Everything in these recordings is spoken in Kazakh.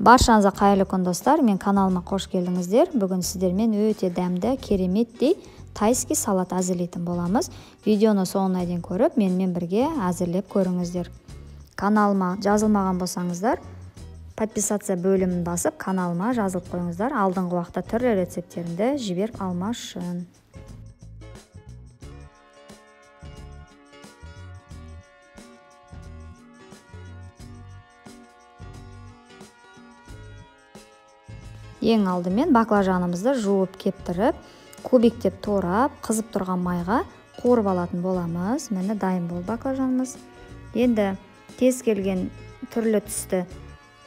Баршаңызға қайырлы күн достар, мен каналыма қош келдіңіздер. Бүгін сіздермен өте дәмді, кереметтей тайский салат әзірлейтін боламыз. Видеоны соңына дейін көріп, менімен бірге әзірлеп көріңіздер. Каналыма жазылмаған болсаңыздар, подписация бөлімін басып, каналыма жазылып қойыңыздар. Алдыңғы уақытта түрлі рецептерімді жіберіп алмашын. Ең алдымен баклажанымызды жуып кептіріп, кубиктеп торап, қызып тұрған майға қуырып алатын боламыз. Міне дайын болды баклажанымыз. Енді кез келген түрлі түсті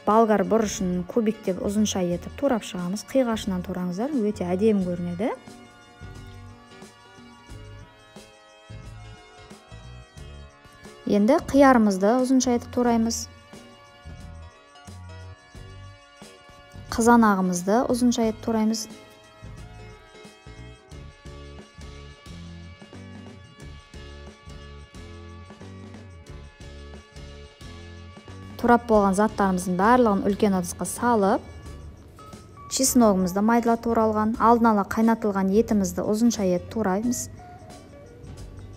болгар бұрышын кубиктеп ұзынша етіп турап шығамыз. Қиғашынан тураңыздар, өте әдемі көрінеді. Енді қиярымызды ұзынша етіп тураймыз. Қызанағымызды ұзынша етіп тураймыз. Турап болған заттарымыздың барлығын үлкен ыдысқа салып, чесногымызды майдалап туралған, алдын ала қайнатылған етімізді ұзынша етіп тураймыз.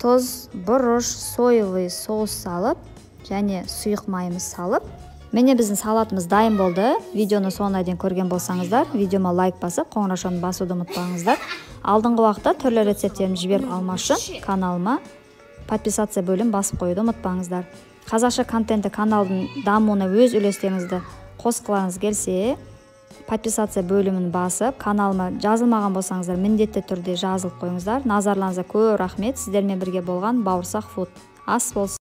Тұз, бұрыш, соевый соус салып, және сұйық майымыз салып, міне біздің салатымыз дайын болды. Видеоны соңына дейін көрген болсаңыздар, видеома лайк басып, қоңыраушаны басуды ұмытпаңыздар. Алдыңғы уақытта түрлі рецептерімді жіберіп алмашын каналыма подписация бөлім басып қоюды ұмытпаңыздар. Қазақша контенті каналдың дамуына өз үлестеріңізді қосқыларыңыз келсе, подписация бөлімін басып, каналыма жазылмаған болсаңыздар, міндетті түрде жазылып қойыңыздар. Назарларыңызға көп рахмет. Сіздермен бірге болған Бауырсақ Фуд. Ас болсын.